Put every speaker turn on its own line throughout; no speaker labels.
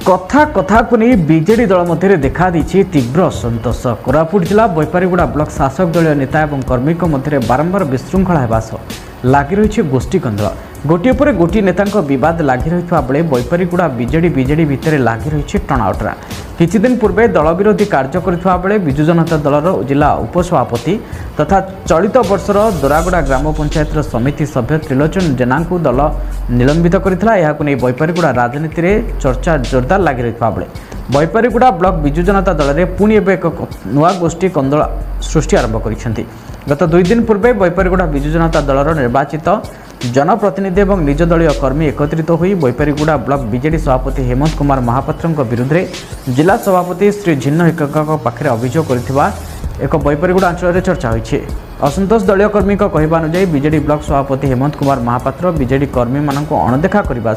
कथा कथा को नहीं बीजेडी दल मध्य देखा दी तीव्र असंतोष। कोरापुट जिला बैपारीगुड़ा ब्लॉक शासक दलीय नेता और कर्मी मध्य बारंबार विशृंखला होगा सह लगी रही गोष्ठी कंदल। गोटे पर गोटे नेता बद लगी रही बेले बैपारीगुड़ा बीजेडी भितर लगी रही टणाउटरा। किछि दिन पूर्वे दल विरोधी कार्य करथिबा बेले बिजु जनता दलर जिला उपसभापति तथा चलित वर्षर दोरागुड़ा ग्राम पंचायतर समिति सभ्य त्रिलोचन जेना को दल निलंबित करथिला। एहाकु नै बैपारीगुड़ा राजनीति रे चर्चा जोरदार लगी रहिबा बेले बैपारीगुड़ा ब्लॉक बिजु जनता दल रे पुणी एबे एक नुआ गोष्ठी कंदल सृष्टि आरंभ करिसेंती। गत 2 दिन पूर्वे बैपारीगुड़ा बिजु जनता दलर निर्वाचित जनप्रतिनिधि और निज दलीय कर्मी एकत्रित होई बैपारीगुड़ा ब्लॉक बीजेडी सभापति हेमंत कुमार महापात्र विरुद्ध जिला सभापति श्री झिन्न हिक्का पाखे अभियोग करथिबा एक बैपारीगुड़ा अंचल में चर्चा होइछे। असंतोष दलीय कर्मी कहवा अनुसार बीजेडी ब्लॉक सभापति हेमंत कुमार महापात्र बीजेडी कर्मी मानक अणदेखा करने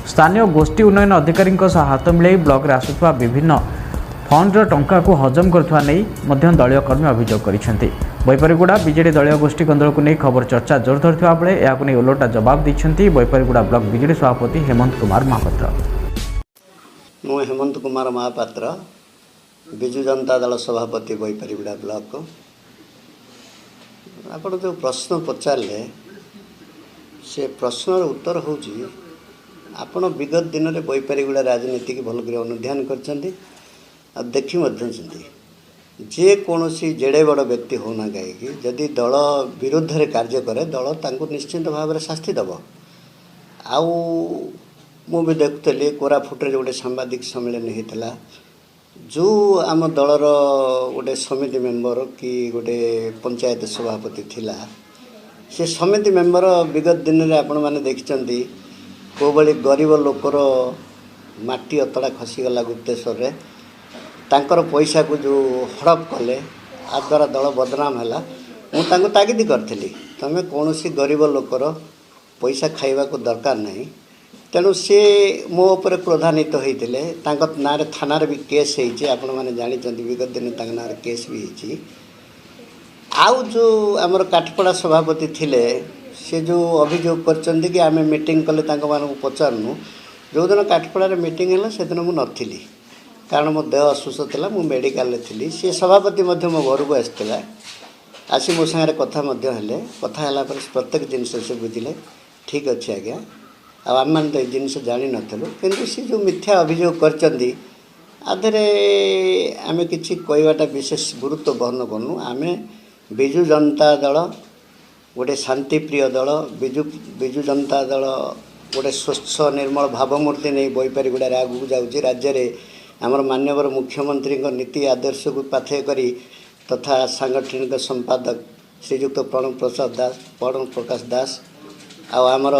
स्थानीय गोष्ठी उन्नयन अधिकारी हाथ मिलाई ब्लॉक आसुवा विभिन्न फंड टंका को हजम करथुवा नै मध्य दलीय कर्मी अभियोग करिसेंती। बैपारीगुड़ा बीजेडी दलीय गोष्ठी कंदल को नहीं खबर चर्चा जोर धरथिबा बेले याकु नै उलटा जवाब दैछंती बैपारीगुड़ा ब्लॉक बीजेडी सभापति हेमंत कुमार महापात्र।
मु हेमंत कुमार महापात्र बिजु जनता दल सभापति बैपारीगुड़ा ब्लॉक। आपण जो प्रश्न पचारे से प्रश्नर उत्तर होउची आपण विगत दिन में बैपारीगुड़ा राजनीति की भल अनुध्यान करछंती आ देखि जे कौन जेड़े बड़ व्यक्ति होना कहीं जदि दल विरुद्ध रे कार्य करे दल तांको निश्चिंत भाव में शास्ति दब। आउ मु भी देखुली कोरापुट गोटे सांबादिक सम्मेलन होता जो आम दलर गोटे समिति मेंबर कि गोटे पंचायत सभापति थिला से समिति मेंबर विगत दिन में आपण मैंने देखिं कौ भाई गरीब लोकर माटी अतड़ा खसीगला गुप्तेश्वर तांकर पैसा को जो हड़प कले आ द्वारा दल बदनाम है मुझे तागिद करी तुम कौन गरीब लोकर पैसा खाइबा को दरकार नहीं तेणु सी मो उपर क्रोधान्वित होते ना थाना भी केस आपण मैंने जानते विगत दिन ना केस भी होती। आउ जो आमर काठपड़ा सभापति थिले से जो अभियोग करचंदी कि आमे मीटिंग कले पचारनु जो दिन काठपड़ा मीटिंग है से दिन मुझे नथी कारण मो देह असुस्थ था मु मेडिकल थी सी सभापति मो घर को आसला आसी मो सागर कथा कथा प्रत्येक जिनस से बुझे ठीक अच्छे आज्ञा आम मैंने तो जिन जानी नथलु किंतु सी जो मिथ्या अभियोग करचंदी आधे आम कि कहवाटा विशेष गुरुत्व बहन करूँ। आम बिजु जनता दल गोटे शांतिप्रिय दल बिजु जनता दल गोटे स्वच्छ निर्मल भावमूर्ति नहीं बैपारीगुड़ा आगू जाऊँगी राज्य में आमर माननीय मुख्यमंत्री नीति आदर्श को पाथेय करी तथा सांगठनिक संपादक श्रीजुक्त प्रणव प्रकाश दास आमर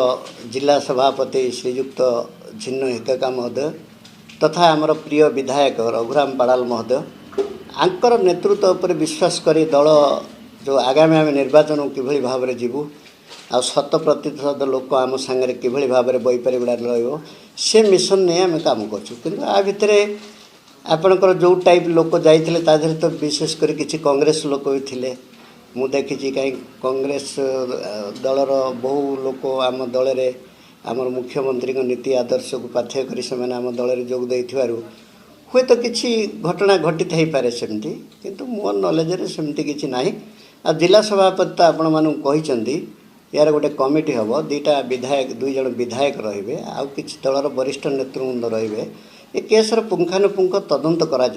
जिला सभापति श्रीजुक्त झिन्न हिक्का महोदय तथा आमर प्रिय विधायक रघुराम पाड़ाल महोदय आंकर नेतृत्व पर विश्वास करी दल जो आगामी आम निर्वाचन किभली भाव में जीवु आ 100% लोक आम सांगे किभली भाव में बैपारीगुड़ा रहिबो से मिशन नहीं आम काम कर आ भितर आपणकर जो टाइप लोक जाइए ताधर तो विशेषकर किसी कांग्रेस लोक भी थे मु देखी कहीं कांग्रेस दलर बहु लोक आम दल में आमर मुख्यमंत्री नीति आदर्श को पाथेय कर आम दल में जोग देथिबारु हुए तो किसी घटना घटित हो पारे सेमती किंतु मो नॉलेज सेमती किसी ना आ जिला सभापति तो आपण मानू कही यार गोटे कमिटी हम 2टा विधायक 2 जन विधायक रे आउ किसी दलर वरिष्ठ नेतृवृंद रे ये केसर पुंखानुपुंख तदंत करा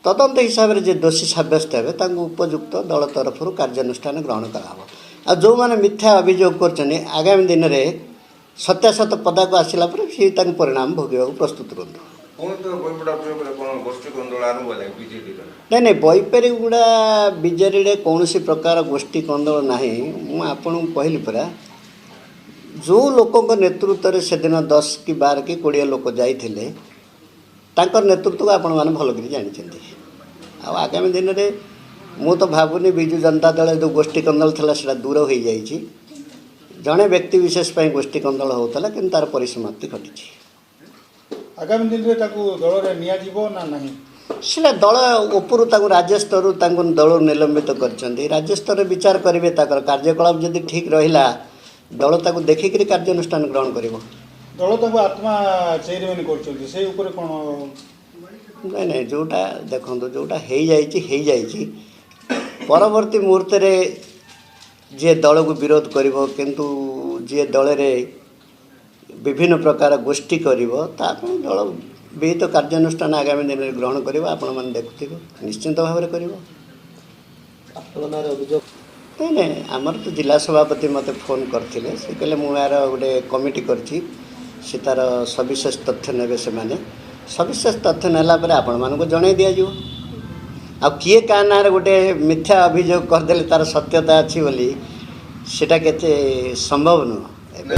तदंत हिसाब से दोषी सब्यस्त हे उपयुक्त दल तरफ कार्यानुष्ठान ग्रहण करा जो मैंने मिथ्या अभियोग कर आगामी दिन में सत्यासत पदाक आसला सी परिणाम भोग प्रस्तुत रुहतु। नहीं नहीं बैपारीगुड़ा बीजेडी कौन प्रकार गोष्ठी कंदल ना मुझे कहली परा जो लोक नेतृत्व में से दिन 10 कि 12 कि 20 लोक जाइए नेतृत्व को आपण मैंने भल कर जानते आगामी दिन में मु तो भावुनी बिजु जनता दल जो गोष्ठी कंदल था से दूर हो जाइए जड़े व्यक्ति विशेष गोष्ठी कंदल होता कि तार परिसमाप्ति घटी।
आगामी दिन में दल ना नहीं
से दल उपरू राज्य स्तर दल निलंबित कर राज्य स्तर विचार करेंगे कार्यकलाप जदि ठीक रहा दल ताकू देखिक कार्यानुष्ठान ग्रहण कर
ଦଳ ତାକୁ ଆତ୍ମା ଚେୟାରମ୍ୟାନ୍ କରୁଛନ୍ତି ସେଇ ଉପରେ କ'ଣ?
ନାଇଁ ନାଇଁ, ଯେଉଁଟା ଦେଖନ୍ତୁ, ଯେଉଁଟା ହେଇଯାଇଛି ପରବର୍ତ୍ତୀ ମୁହୂର୍ତ୍ତରେ ଯିଏ ଦଳକୁ ବିରୋଧ କରିବ, କିନ୍ତୁ ଯିଏ ଦଳରେ ବିଭିନ୍ନ ପ୍ରକାର ଗୋଷ୍ଠୀ କରିବ, ତା ପାଇଁ ଦଳ ବିହିତ କାର୍ଯ୍ୟାନୁଷ୍ଠାନ ଆଗାମୀ ଦିନରେ ଗ୍ରହଣ କରିବ। ଆପଣମାନେ ଦେଖୁଥିବେ, ନିଶ୍ଚିନ୍ତ ଭାବରେ କରିବ। ନାଇଁ ନାଇଁ, ଆମର ତ ଜିଲ୍ଲା ସଭାପତି ମୋତେ ଫୋନ୍ କରିଥିଲେ, ସେ କହିଲେ ମୁଁ ଏହାର ଗୋଟେ କମିଟି କରିଛି, ସେ ତା'ର ସବିଶେଷ ତଥ୍ୟ ନେବେ ସେମାନେ। ସବିଶେଷ ତଥ୍ୟ ନେଲା ପରେ ଆପଣମାନଙ୍କୁ ଜଣାଇ ଦିଆଯିବ। ଆଉ କିଏ କାହା ନାଁରେ ଗୋଟେ ମିଥ୍ୟା ଅଭିଯୋଗ କରିଦେଲେ ତା'ର ସତ୍ୟତା ଅଛି ବୋଲି ସେଟା କେତେ ସମ୍ଭବ ନୁହଁ ଏବେ।